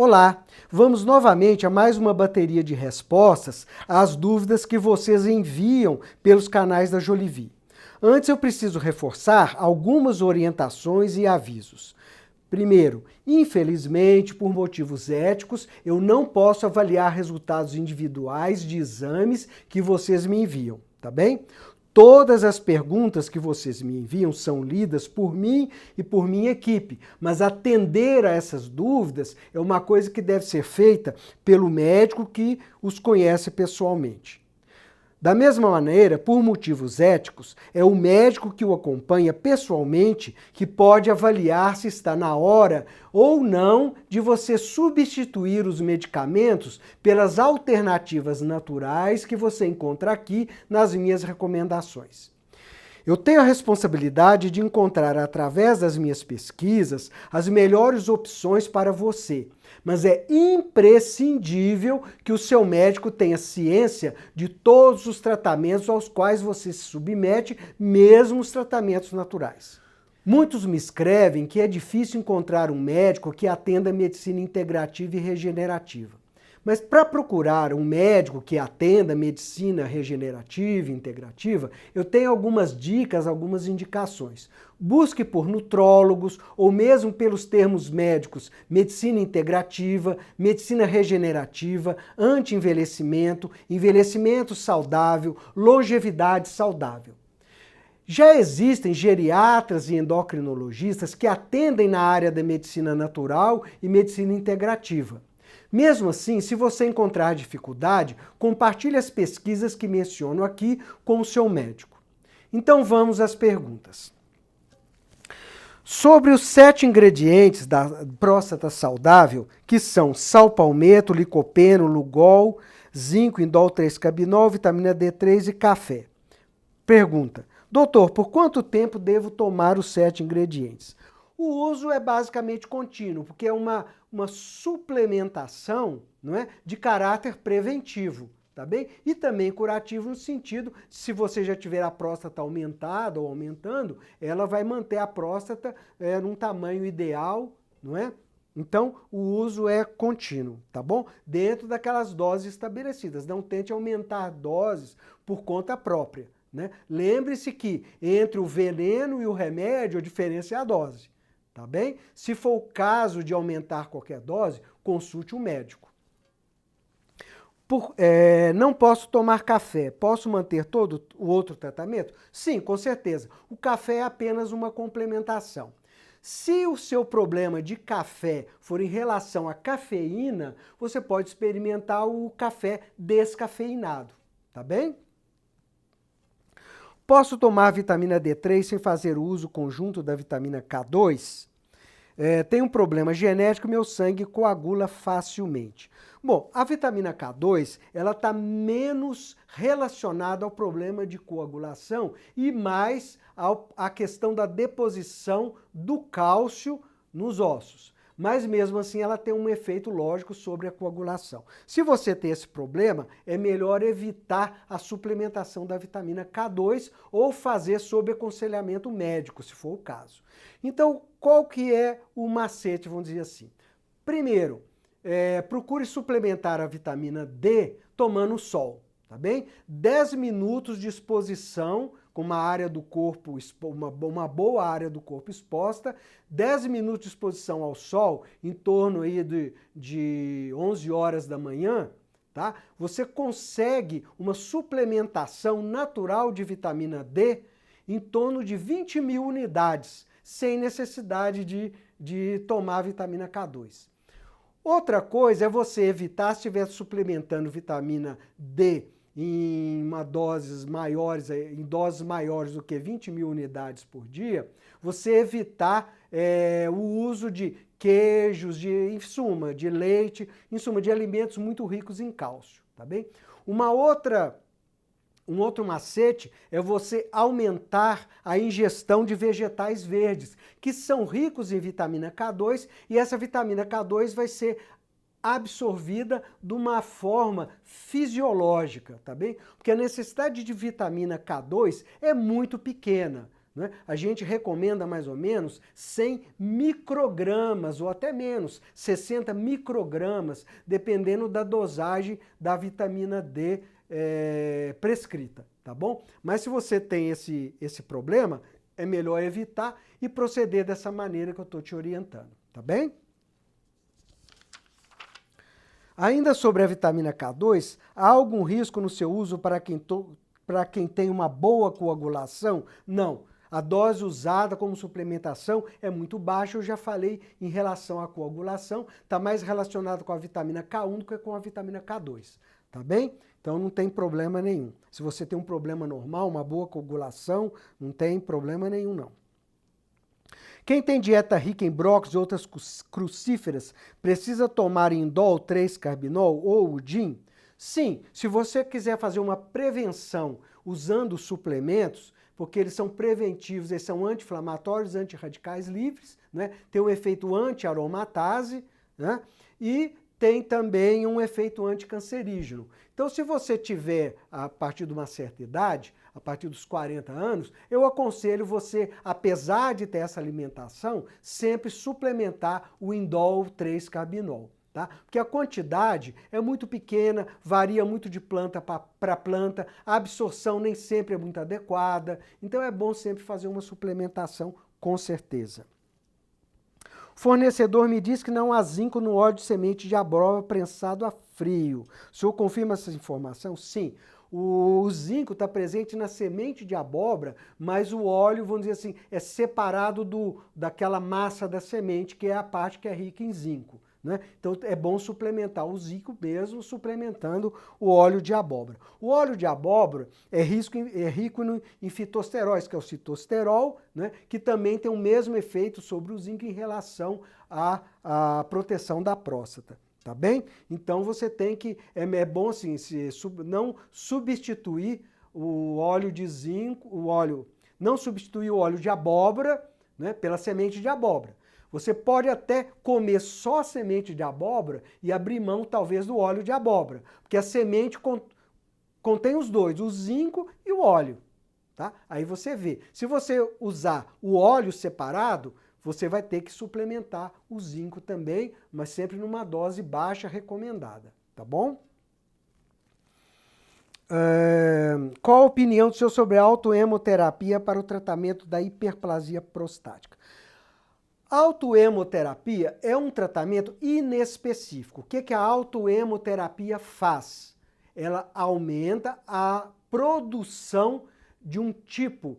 Olá, vamos novamente a mais uma bateria de respostas às dúvidas que vocês enviam pelos canais da Jolivie. Antes eu preciso reforçar algumas orientações e avisos. Primeiro, infelizmente, por motivos éticos, eu não posso avaliar resultados individuais de exames que vocês me enviam, tá bem? Todas as perguntas que vocês me enviam são lidas por mim e por minha equipe, mas atender a essas dúvidas é uma coisa que deve ser feita pelo médico que os conhece pessoalmente. Da mesma maneira, por motivos éticos, é o médico que o acompanha pessoalmente que pode avaliar se está na hora ou não de você substituir os medicamentos pelas alternativas naturais que você encontra aqui nas minhas recomendações. Eu tenho a responsabilidade de encontrar, através das minhas pesquisas, as melhores opções para você. Mas é imprescindível que o seu médico tenha ciência de todos os tratamentos aos quais você se submete, mesmo os tratamentos naturais. Muitos me escrevem que é difícil encontrar um médico que atenda a medicina integrativa e regenerativa. Mas para procurar um médico que atenda medicina regenerativa e integrativa, eu tenho algumas dicas, algumas indicações. Busque por nutrólogos ou mesmo pelos termos médicos medicina integrativa, medicina regenerativa, anti-envelhecimento, envelhecimento saudável, longevidade saudável. Já existem geriatras e endocrinologistas que atendem na área da medicina natural e medicina integrativa. Mesmo assim, se você encontrar dificuldade, compartilhe as pesquisas que menciono aqui com o seu médico. Então vamos às perguntas. Sobre os 7 ingredientes da próstata saudável, que são sal palmeto, licopeno, lugol, zinco, indol 3-cabinol, vitamina D3 e café. Pergunta: doutor, por quanto tempo devo tomar os 7 ingredientes? O uso é basicamente contínuo, porque é uma suplementação, não é, de caráter preventivo, tá bem? E também curativo no sentido, se você já tiver a próstata aumentada ou aumentando, ela vai manter a próstata num tamanho ideal, não é? Então, o uso é contínuo, tá bom? Dentro daquelas doses estabelecidas. Não tente aumentar doses por conta própria, né? Lembre-se que entre o veneno e o remédio, a diferença é a dose. Tá bem? Se for o caso de aumentar qualquer dose, consulte um médico. Não posso tomar café. Posso manter todo o outro tratamento? Sim, com certeza. O café é apenas uma complementação. Se o seu problema de café for em relação à cafeína, você pode experimentar o café descafeinado. Tá bem? Posso tomar vitamina D3 sem fazer uso conjunto da vitamina K2? Tem um problema genético, meu sangue coagula facilmente. Bom, a vitamina K2, ela está menos relacionada ao problema de coagulação e mais à questão da deposição do cálcio nos ossos. Mas mesmo assim ela tem um efeito lógico sobre a coagulação. Se você tem esse problema, é melhor evitar a suplementação da vitamina K2 ou fazer sob aconselhamento médico, se for o caso. Então, qual que é o macete, vamos dizer assim? Primeiro, procure suplementar a vitamina D tomando sol, tá bem? 10 minutos de exposição com uma área do corpo, uma boa área do corpo exposta, 10 minutos de exposição ao sol, em torno aí de 11 horas da manhã, tá? Você consegue uma suplementação natural de vitamina D em torno de 20 mil unidades, sem necessidade de tomar vitamina K2. Outra coisa é você evitar, se estiver suplementando vitamina D em doses maiores do que 20 mil unidades por dia, você evitar o uso de queijos, em suma, de leite, em suma, de alimentos muito ricos em cálcio, tá bem? Um outro macete é você aumentar a ingestão de vegetais verdes, que são ricos em vitamina K2, e essa vitamina K2 vai ser absorvida de uma forma fisiológica, tá bem? Porque a necessidade de vitamina K2 é muito pequena, né? A gente recomenda mais ou menos 100 microgramas ou até menos, 60 microgramas, dependendo da dosagem da vitamina D prescrita, tá bom? Mas se você tem esse problema, é melhor evitar e proceder dessa maneira que eu estou te orientando, tá bem? Ainda sobre a vitamina K2, há algum risco no seu uso para quem tem uma boa coagulação? Não. A dose usada como suplementação é muito baixa, eu já falei em relação à coagulação, está mais relacionado com a vitamina K1 do que com a vitamina K2, tá bem? Então não tem problema nenhum. Se você tem um problema normal, uma boa coagulação, não tem problema nenhum não. Quem tem dieta rica em brócolis e outras crucíferas precisa tomar indol 3-carbinol ou o DIN? Sim, se você quiser fazer uma prevenção usando suplementos, porque eles são preventivos, eles são anti-inflamatórios, antirradicais livres, né? Tem um efeito anti-aromatase, né? E tem também um efeito anticancerígeno. Então, se você tiver, a partir de uma certa idade, a partir dos 40 anos, eu aconselho você, apesar de ter essa alimentação, sempre suplementar o indol 3-carbinol. Tá? Porque a quantidade é muito pequena, varia muito de planta para planta, a absorção nem sempre é muito adequada, então é bom sempre fazer uma suplementação, com certeza. O fornecedor me diz que não há zinco no óleo de semente de abóbora prensado a frio. O senhor confirma essa informação? Sim. O zinco está presente na semente de abóbora, mas o óleo, vamos dizer assim, é separado daquela massa da semente, que é a parte que é rica em zinco, né? Então é bom suplementar o zinco mesmo, suplementando o óleo de abóbora. O óleo de abóbora é rico em fitosteróis, que é o citosterol, né? Que também tem o mesmo efeito sobre o zinco em relação à proteção da próstata. Tá bem? Então você tem que, é bom assim, não substituir o óleo de zinco, não substituir o óleo de abóbora, né, pela semente de abóbora. Você pode até comer só semente de abóbora e abrir mão talvez do óleo de abóbora, porque a semente contém os dois, o zinco e o óleo. Tá? Aí você vê, se você usar o óleo separado, você vai ter que suplementar o zinco também, mas sempre numa dose baixa recomendada, tá bom? Qual a opinião do senhor sobre a autoemoterapia para o tratamento da hiperplasia prostática? A autoemoterapia é um tratamento inespecífico. O que a autoemoterapia faz? Ela aumenta a produção de um tipo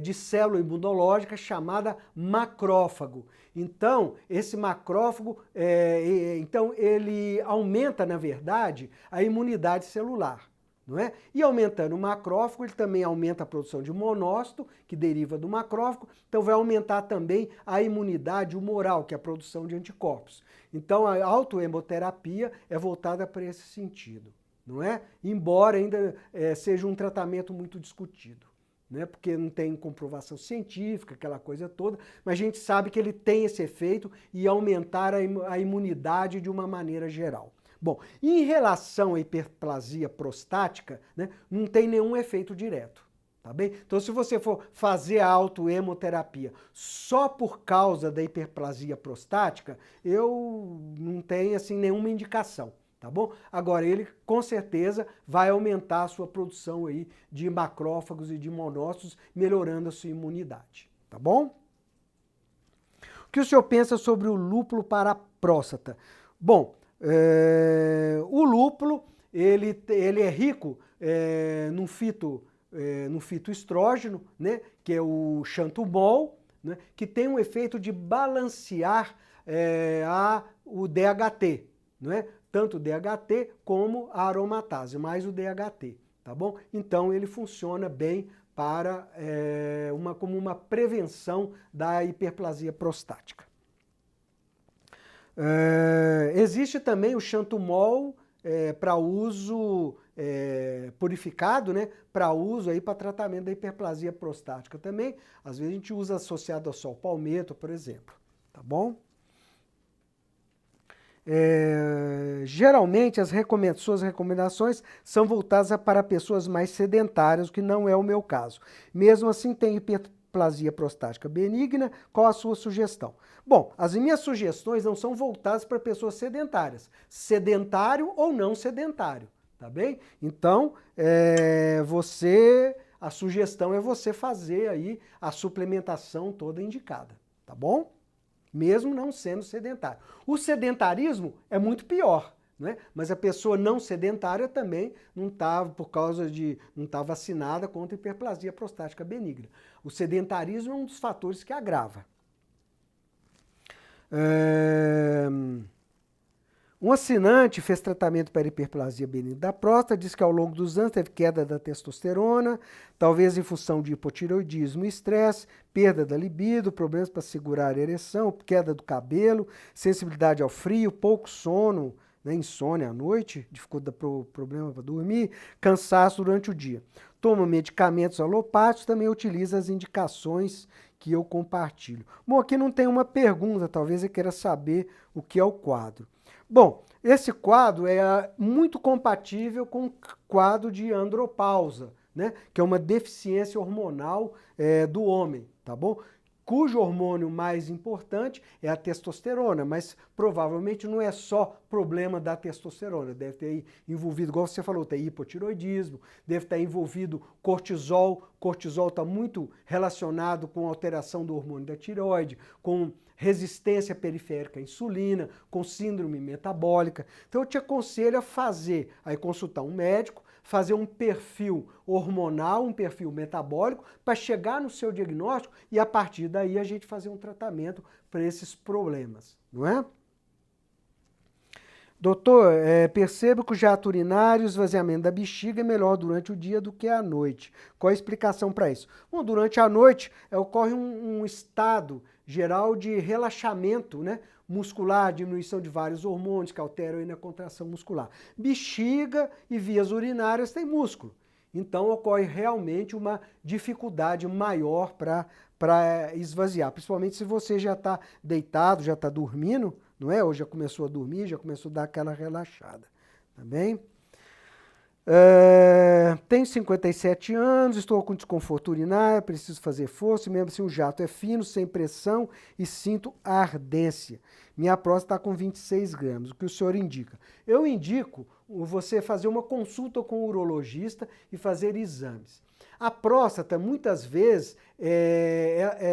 de célula imunológica chamada macrófago. Então, esse macrófago, ele aumenta, na verdade, a imunidade celular. Não é? E aumentando o macrófago, ele também aumenta a produção de monócito, que deriva do macrófago, então vai aumentar também a imunidade humoral, que é a produção de anticorpos. Então a autoemoterapia é voltada para esse sentido, não é? Embora ainda seja um tratamento muito discutido, né? Porque não tem comprovação científica, aquela coisa toda, mas a gente sabe que ele tem esse efeito e aumentar a imunidade de uma maneira geral. Bom, em relação à hiperplasia prostática, né, não tem nenhum efeito direto, tá bem? Então, se você for fazer a autoemoterapia só por causa da hiperplasia prostática, eu não tenho, assim, nenhuma indicação, tá bom? Agora, ele, com certeza, vai aumentar a sua produção aí de macrófagos e de monócitos, melhorando a sua imunidade, tá bom? O que o senhor pensa sobre o lúpulo para a próstata? Bom, o lúpulo, ele é rico no fitoestrógeno, né, que é o xanthomol, né, que tem um efeito de balancear o DHT, né, tanto o DHT como a aromatase, mais o DHT, tá bom? Então ele funciona bem para como uma prevenção da hiperplasia prostática. Existe também o xanthomol para uso purificado, né? Para uso aí para tratamento da hiperplasia prostática também. Às vezes a gente usa associado ao sol palmeto, por exemplo. Tá bom? Geralmente suas recomendações são voltadas para pessoas mais sedentárias, o que não é o meu caso. Mesmo assim, tenho hiperplasia prostática benigna. Qual a sua sugestão? Bom, as minhas sugestões não são voltadas para pessoas sedentárias, sedentário ou não sedentário, tá bem? Então, a sugestão é você fazer aí a suplementação toda indicada, tá bom? Mesmo não sendo sedentário. O sedentarismo é muito pior, né? Mas a pessoa não sedentária também não está, não está vacinada contra hiperplasia prostática benigna. O sedentarismo é um dos fatores que agrava. Um assinante fez tratamento para hiperplasia benigna da próstata, disse que ao longo dos anos teve queda da testosterona, talvez em função de hipotireoidismo e estresse, perda da libido, problemas para segurar a ereção, queda do cabelo, sensibilidade ao frio, pouco sono, né, insônia à noite, dificuldade, problema para dormir, cansaço durante o dia. Toma medicamentos alopáticos, também utiliza as indicações que eu compartilho. Bom, aqui não tem uma pergunta, talvez você queira saber o que é o quadro. Bom, esse quadro é muito compatível com o quadro de andropausa, né? Que é uma deficiência hormonal do homem, tá bom? Cujo hormônio mais importante é a testosterona, mas provavelmente não é só problema da testosterona, deve ter envolvido, igual você falou, tem hipotiroidismo, deve estar envolvido cortisol. Cortisol está muito relacionado com alteração do hormônio da tireoide, com resistência periférica à insulina, com síndrome metabólica. Então eu te aconselho a consultar um médico, fazer um perfil hormonal, um perfil metabólico, para chegar no seu diagnóstico e a partir daí a gente fazer um tratamento para esses problemas, não é? Doutor, percebo que o jato urinário e o esvaziamento da bexiga é melhor durante o dia do que à noite. Qual a explicação para isso? Bom, durante a noite ocorre um estado geral de relaxamento, né, muscular, diminuição de vários hormônios que alteram aí na contração muscular. Bexiga e vias urinárias têm músculo. Então ocorre realmente uma dificuldade maior para esvaziar, principalmente se você já está deitado, já está dormindo, não é? Ou já começou a dormir, já começou a dar aquela relaxada, tá bem? Tenho 57 anos, estou com desconforto urinário, preciso fazer força, mesmo assim o jato é fino, sem pressão e sinto ardência. Minha próstata está com 26 gramas, o que o senhor indica? Eu indico você fazer uma consulta com o urologista e fazer exames. A próstata, muitas vezes,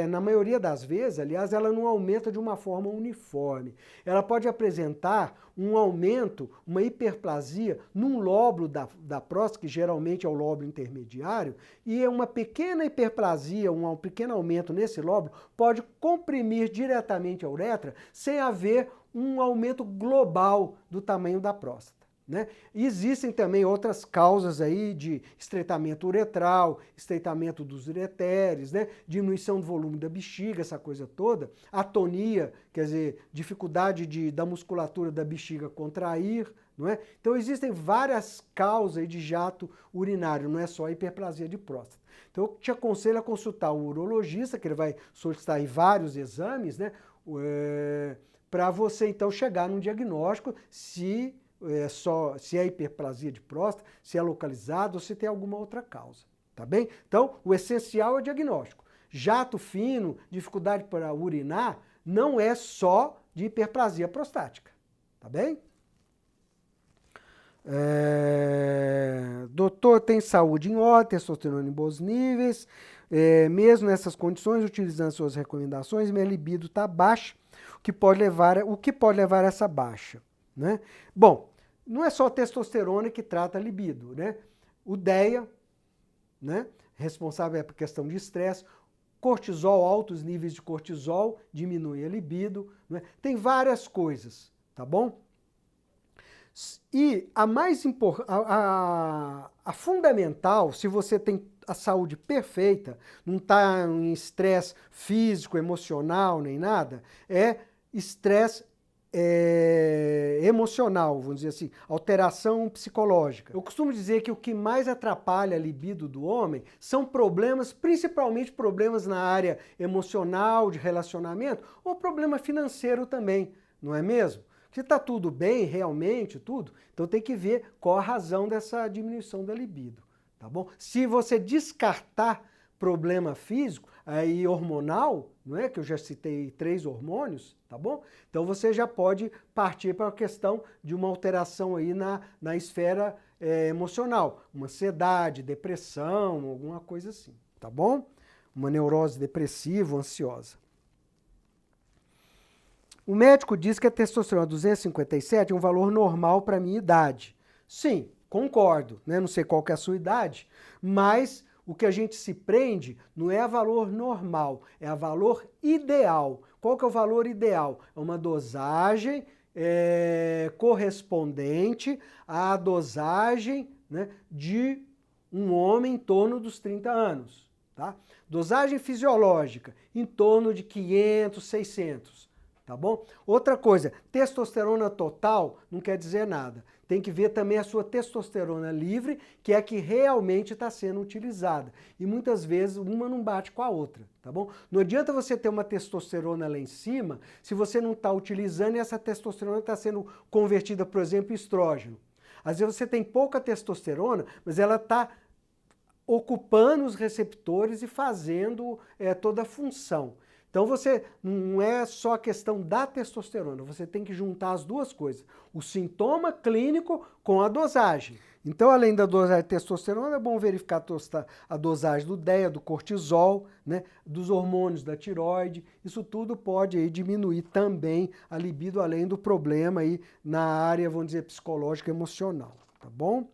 na maioria das vezes, aliás, ela não aumenta de uma forma uniforme. Ela pode apresentar um aumento, uma hiperplasia num lóbulo da próstata, que geralmente é o lóbulo intermediário, e uma pequena hiperplasia, um pequeno aumento nesse lóbulo, pode comprimir diretamente a uretra sem haver um aumento global do tamanho da próstata. Né? Existem também outras causas aí de estreitamento uretral, estreitamento dos ureteres, né? Diminuição do volume da bexiga, essa coisa toda, atonia, quer dizer, dificuldade da musculatura da bexiga contrair, não é? Então existem várias causas aí de jato urinário, não é só a hiperplasia de próstata. Então eu te aconselho a consultar o urologista, que ele vai solicitar aí vários exames, né? Para você então chegar num diagnóstico se é hiperplasia de próstata, se é localizado ou se tem alguma outra causa, tá bem? Então, o essencial é o diagnóstico. Jato fino, dificuldade para urinar, não é só de hiperplasia prostática, tá bem? Doutor, tem saúde em ordem, testosterona em bons níveis, mesmo nessas condições, utilizando suas recomendações, minha libido está baixa, o que pode levar a essa baixa, né? Bom, não é só a testosterona que trata a libido, né? O DEA, né? Responsável por questão de estresse, cortisol, altos níveis de cortisol, diminui a libido, né? Tem várias coisas, tá bom? E a fundamental, se você tem a saúde perfeita, não está em estresse físico, emocional, nem nada, é estresse emocional, vamos dizer assim, alteração psicológica. Eu costumo dizer que o que mais atrapalha a libido do homem são problemas, principalmente problemas na área emocional, de relacionamento, ou problema financeiro também, não é mesmo? Se está tudo bem, realmente, tudo, então tem que ver qual a razão dessa diminuição da libido, tá bom? Se você descartar problema físico, aí hormonal, não é? Que eu já citei 3 hormônios, tá bom? Então você já pode partir para a questão de uma alteração aí na esfera emocional, uma ansiedade, depressão, alguma coisa assim, tá bom? Uma neurose depressiva, ansiosa. O médico diz que a testosterona 257 é um valor normal para a minha idade. Sim, concordo, né? Não sei qual que é a sua idade, mas o que a gente se prende não é a valor normal, é a valor ideal. Qual que é o valor ideal? É uma dosagem correspondente à dosagem, né, de um homem em torno dos 30 anos. Tá? Dosagem fisiológica, em torno de 500, 600. Tá bom? Outra coisa, testosterona total não quer dizer nada. Tem que ver também a sua testosterona livre, que é a que realmente está sendo utilizada. E muitas vezes uma não bate com a outra, tá bom? Não adianta você ter uma testosterona lá em cima se você não está utilizando e essa testosterona está sendo convertida, por exemplo, em estrógeno. Às vezes você tem pouca testosterona, mas ela está ocupando os receptores e fazendo toda a função. Então você não é só a questão da testosterona, você tem que juntar as duas coisas, o sintoma clínico com a dosagem. Então, além da dosagem de testosterona, é bom verificar a dosagem do DEA, do cortisol, né, dos hormônios da tireoide. Isso tudo pode aí diminuir também a libido, além do problema aí na área, vamos dizer, psicológica e emocional, tá bom?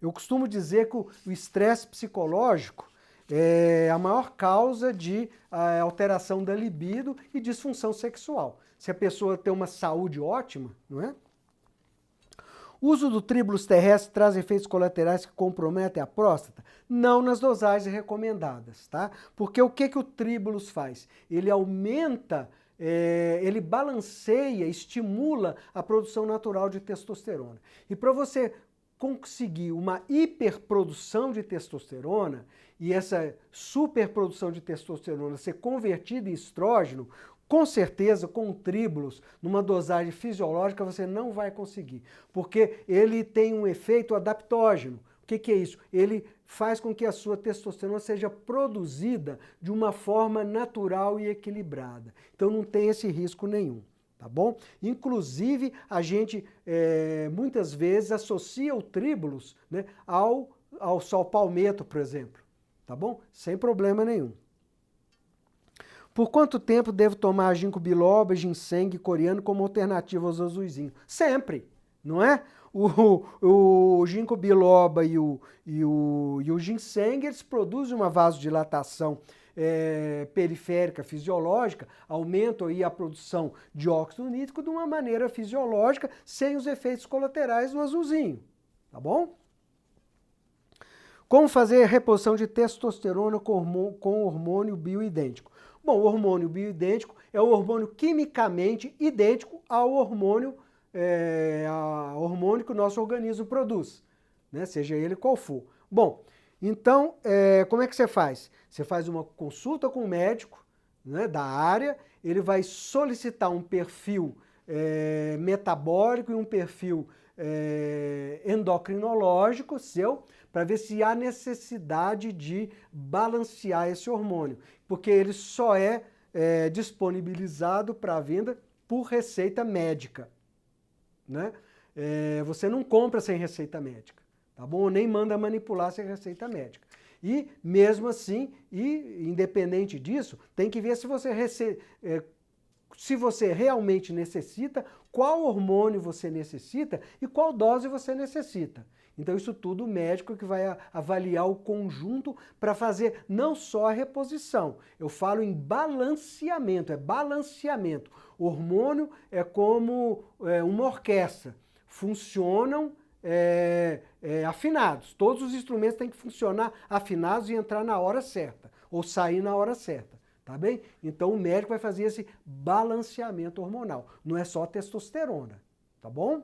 Eu costumo dizer que o estresse psicológico é a maior causa de alteração da libido e disfunção sexual. Se a pessoa tem uma saúde ótima, não é? O uso do tríbulos terrestre traz efeitos colaterais que comprometem a próstata? Não nas dosagens recomendadas, tá? Porque o que o tríbulos faz? Ele aumenta, ele balanceia, estimula a produção natural de testosterona. E para você conseguir uma hiperprodução de testosterona e essa superprodução de testosterona ser convertida em estrógeno, com certeza, com o tríbulos, numa dosagem fisiológica, você não vai conseguir, porque ele tem um efeito adaptógeno. O que é isso? Ele faz com que a sua testosterona seja produzida de uma forma natural e equilibrada. Então não tem esse risco nenhum. Tá bom? Inclusive, a gente muitas vezes associa o tríbulos, né, ao palmeto, por exemplo. Tá bom? Sem problema nenhum. Por quanto tempo devo tomar ginkgo biloba, ginseng coreano como alternativa aos azuizinhos? Sempre, não é? O ginkgo biloba e o ginseng, eles produzem uma vasodilatação periférica, fisiológica, aumentam aí a produção de óxido nítrico de uma maneira fisiológica, sem os efeitos colaterais do azulzinho, tá bom? Como fazer a reposição de testosterona com hormônio bioidêntico? Bom, o hormônio bioidêntico é o hormônio quimicamente idêntico ao hormônio que o nosso organismo produz, né? Seja ele qual for. Bom, então, como é que você faz? Você faz uma consulta com o médico, né, da área, ele vai solicitar um perfil metabólico e um perfil endocrinológico seu, para ver se há necessidade de balancear esse hormônio, porque ele só é disponibilizado para venda por receita médica, né? Você não compra sem receita médica, tá bom? Nem manda manipular sem receita médica. E mesmo assim, independente disso, tem que ver se você realmente necessita, qual hormônio você necessita e qual dose você necessita. Então isso tudo o médico que vai avaliar o conjunto para fazer não só a reposição. Eu falo em balanceamento, é balanceamento. O hormônio é como uma orquestra, funcionam afinados. Todos os instrumentos têm que funcionar afinados e entrar na hora certa, ou sair na hora certa. Tá bem? Então o médico vai fazer esse balanceamento hormonal. Não é só testosterona, tá bom?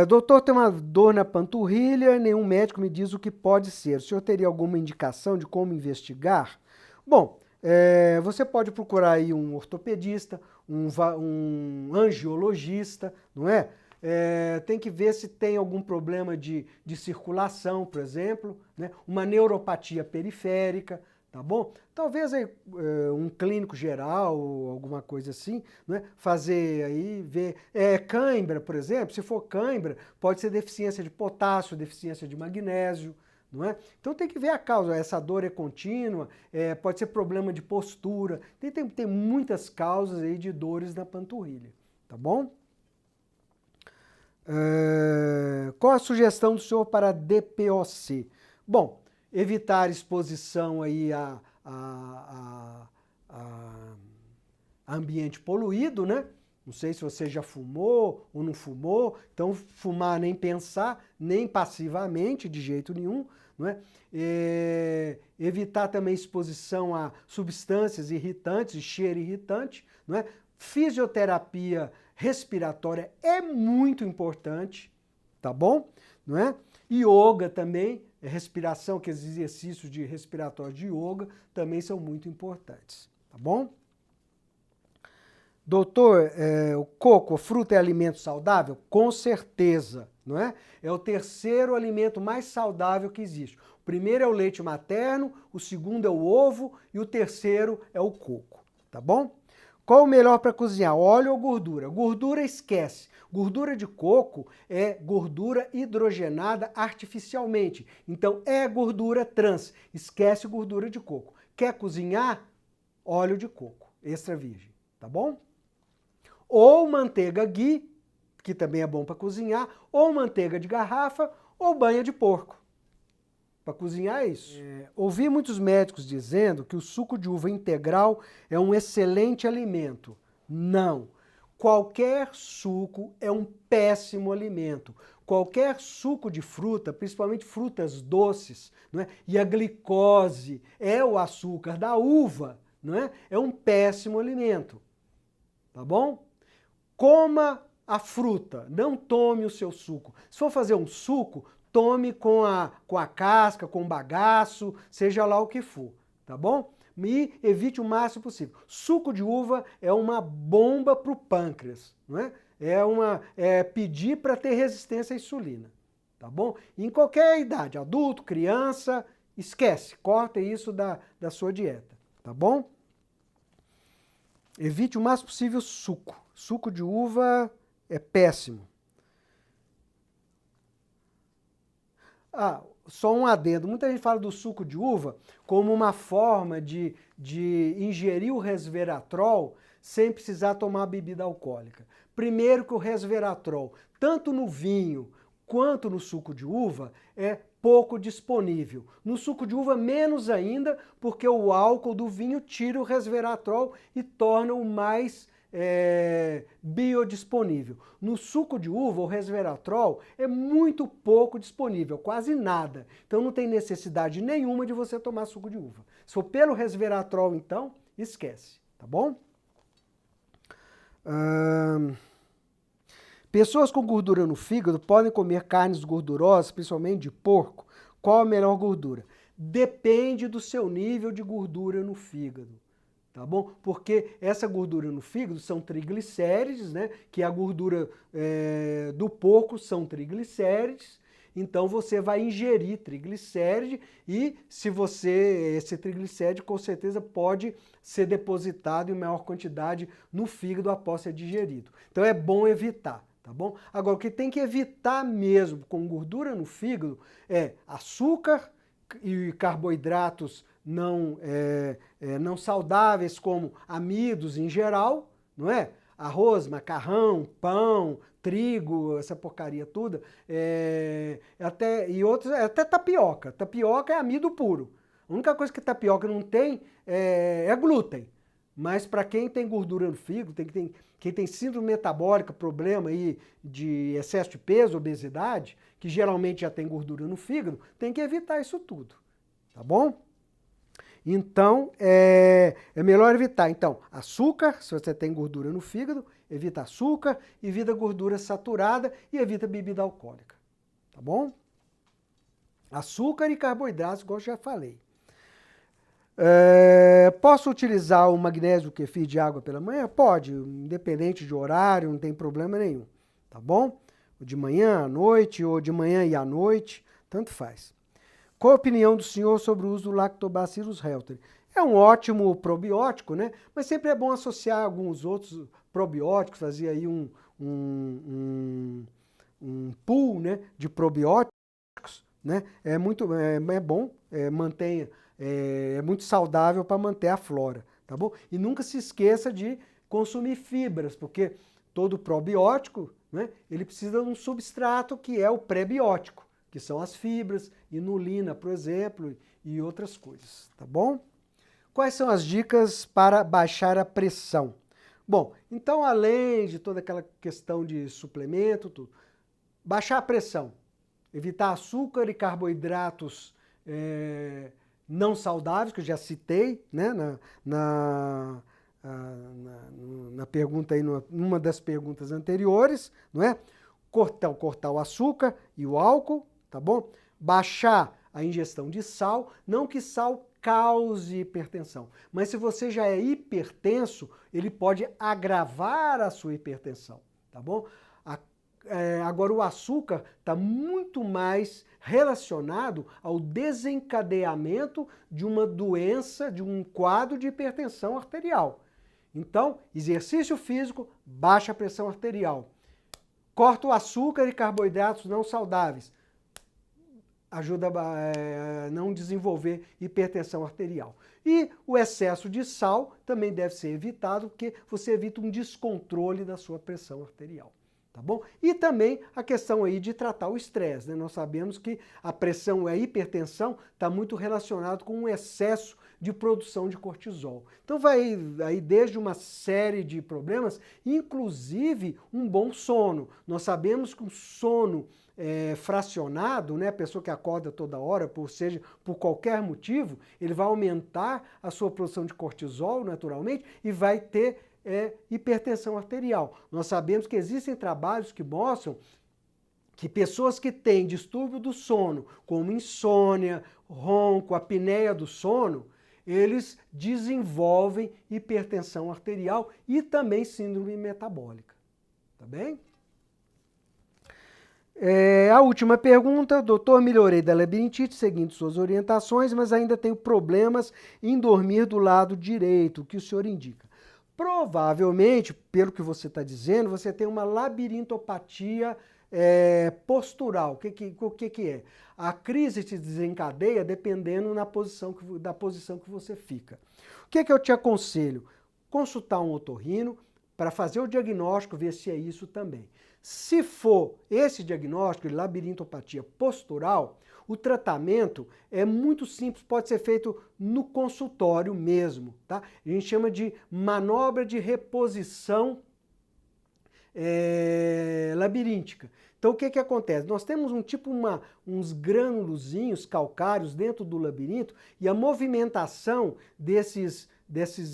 Doutor, tem uma dor na panturrilha, nenhum médico me diz o que pode ser. O senhor teria alguma indicação de como investigar? Bom, você pode procurar aí um ortopedista, um angiologista, não é? Tem que ver se tem algum problema de circulação, por exemplo, né? Uma neuropatia periférica, tá bom? Talvez um clínico geral ou alguma coisa assim, né? Fazer aí, ver. Cãibra, por exemplo, se for cãibra, pode ser deficiência de potássio, deficiência de magnésio, não é? Então tem que ver a causa. Essa dor é contínua, pode ser problema de postura, tem muitas causas aí de dores na panturrilha, tá bom? Qual a sugestão do senhor para DPOC? Bom, evitar exposição aí a ambiente poluído, né? Não sei se você já fumou ou não fumou, então fumar nem pensar, nem passivamente, de jeito nenhum, não é? Evitar também exposição a substâncias irritantes, cheiro irritante, não é? Fisioterapia respiratória é muito importante, tá bom? Não é? Yoga também, respiração, aqueles exercícios de respiratório de yoga também são muito importantes, tá bom? Doutor, o coco, a fruta é alimento saudável? Com certeza, não é? É o terceiro alimento mais saudável que existe. O primeiro é o leite materno, o segundo é o ovo e o terceiro é o coco, tá bom? Qual o melhor para cozinhar, óleo ou gordura? Gordura esquece. Gordura de coco é gordura hidrogenada artificialmente. Então é gordura trans. Esquece gordura de coco. Quer cozinhar? Óleo de coco, extra virgem, tá bom? Ou manteiga ghee, que também é bom para cozinhar, ou manteiga de garrafa, ou banha de porco. Para cozinhar é isso. Ouvi muitos médicos dizendo que o suco de uva integral é um excelente alimento. Não. Qualquer suco é um péssimo alimento. Qualquer suco de fruta, principalmente frutas doces, não é? E a glicose é o açúcar da uva, não é? É um péssimo alimento. Tá bom? Coma a fruta, não tome o seu suco. Se for fazer um suco, tome com a casca, com o bagaço, seja lá o que for, tá bom? E evite o máximo possível. Suco de uva é uma bomba para o pâncreas, não é? É pedir para ter resistência à insulina, tá bom? E em qualquer idade, adulto, criança, esquece, corta isso da sua dieta, tá bom? Evite o máximo possível suco. Suco de uva é péssimo. Só um adendo. Muita gente fala do suco de uva como uma forma de ingerir o resveratrol sem precisar tomar bebida alcoólica. Primeiro que o resveratrol, tanto no vinho quanto no suco de uva, é pouco disponível. No suco de uva, menos ainda, porque o álcool do vinho tira o resveratrol e torna-o mais biodisponível. No suco de uva, o resveratrol é muito pouco disponível, quase nada. Então não tem necessidade nenhuma de você tomar suco de uva. Se for pelo resveratrol, então, esquece, tá bom? Pessoas com gordura no fígado podem comer carnes gordurosas, principalmente de porco. Qual a melhor gordura? Depende do seu nível de gordura no fígado. Tá bom? Porque essa gordura no fígado são triglicérides, né? Que a gordura do porco são triglicérides. Então você vai ingerir triglicéride e esse triglicéride com certeza pode ser depositado em maior quantidade no fígado após ser digerido. Então é bom evitar, tá bom? Agora o que tem que evitar mesmo com gordura no fígado é açúcar e carboidratos não saudáveis, como amidos em geral, não é? Arroz, macarrão, pão, trigo, essa porcaria toda, até tapioca. Tapioca é amido puro. A única coisa que tapioca não tem é glúten. Mas para quem tem gordura no fígado, quem tem síndrome metabólica, problema aí de excesso de peso, obesidade, que geralmente já tem gordura no fígado, tem que evitar isso tudo. Tá bom? Então, é melhor evitar. Então, açúcar, se você tem gordura no fígado, evita açúcar, evita gordura saturada e evita bebida alcoólica. Tá bom? Açúcar e carboidratos, igual eu já falei. Posso utilizar o magnésio kefir de água pela manhã? Pode, independente de horário, não tem problema nenhum, tá bom? De manhã à noite, ou de manhã e à noite, tanto faz. Qual a opinião do senhor sobre o uso do Lactobacillus reuteri? É um ótimo probiótico, né? Mas sempre é bom associar alguns outros probióticos, fazer aí um pool, né, de probióticos, né? É bom, é muito saudável para manter a flora, tá bom? E nunca se esqueça de consumir fibras, porque todo probiótico, né, ele precisa de um substrato que é o pré-biótico, que são as fibras, inulina, por exemplo, e outras coisas, tá bom? Quais são as dicas para baixar a pressão? Bom, então além de toda aquela questão de suplemento, tudo, baixar a pressão, evitar açúcar e carboidratos não saudáveis, que eu já citei, né, na pergunta aí, numa das perguntas anteriores, não é? Cortar o açúcar e o álcool, tá bom? Baixar a ingestão de sal, não que sal cause hipertensão, mas se você já é hipertenso, ele pode agravar a sua hipertensão, tá bom? Agora, o açúcar está muito mais relacionado ao desencadeamento de uma doença, de um quadro de hipertensão arterial. Então, exercício físico, baixa a pressão arterial. Corta o açúcar e carboidratos não saudáveis. Ajuda a não desenvolver hipertensão arterial. E o excesso de sal também deve ser evitado, porque você evita um descontrole da sua pressão arterial. Tá bom? E também a questão aí de tratar o estresse, né? Nós sabemos que a pressão e a hipertensão está muito relacionado com um excesso de produção de cortisol. Então vai aí desde uma série de problemas, inclusive um bom sono. Nós sabemos que o sono fracionado, né, a pessoa que acorda toda hora, seja por qualquer motivo, ele vai aumentar a sua produção de cortisol naturalmente e vai ter hipertensão arterial. Nós sabemos que existem trabalhos que mostram que pessoas que têm distúrbio do sono, como insônia, ronco, apneia do sono, eles desenvolvem hipertensão arterial e também síndrome metabólica. Tá bem? A última pergunta, doutor, melhorei da labirintite seguindo suas orientações, mas ainda tenho problemas em dormir do lado direito. O que o senhor indica? Provavelmente, pelo que você está dizendo, você tem uma labirintopatia postural. O que é? A crise te desencadeia dependendo da posição que você fica. O que eu te aconselho? Consultar um otorrino para fazer o diagnóstico, ver se é isso também. Se for esse diagnóstico de labirintopatia postural, o tratamento é muito simples, pode ser feito no consultório mesmo, tá? A gente chama de manobra de reposição labiríntica. Então o que acontece? Nós temos uns grânulozinhos calcários dentro do labirinto e a movimentação desses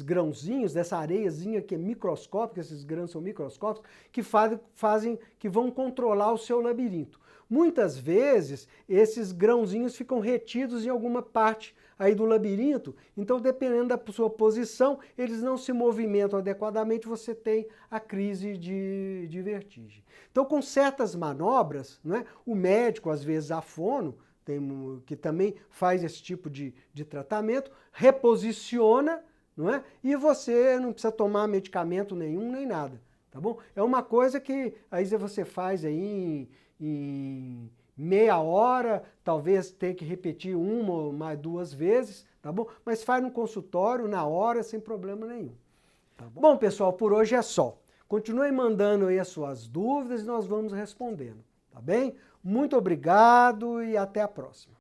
grãozinhos, dessa areiazinha que é microscópica, esses grãos são microscópicos, que vão controlar o seu labirinto. Muitas vezes, esses grãozinhos ficam retidos em alguma parte aí do labirinto, então dependendo da sua posição, eles não se movimentam adequadamente, você tem a crise de vertigem. Então, com certas manobras, né, o médico, às vezes a fono, que também faz esse tipo de tratamento, reposiciona, não é? E você não precisa tomar medicamento nenhum, nem nada, tá bom? É uma coisa que aí você faz aí em meia hora, talvez tenha que repetir uma ou mais 2 vezes, tá bom? Mas faz no consultório, na hora, sem problema nenhum. Tá bom? Bom, pessoal, por hoje é só. Continuem mandando aí as suas dúvidas e nós vamos respondendo, tá bem? Muito obrigado e até a próxima.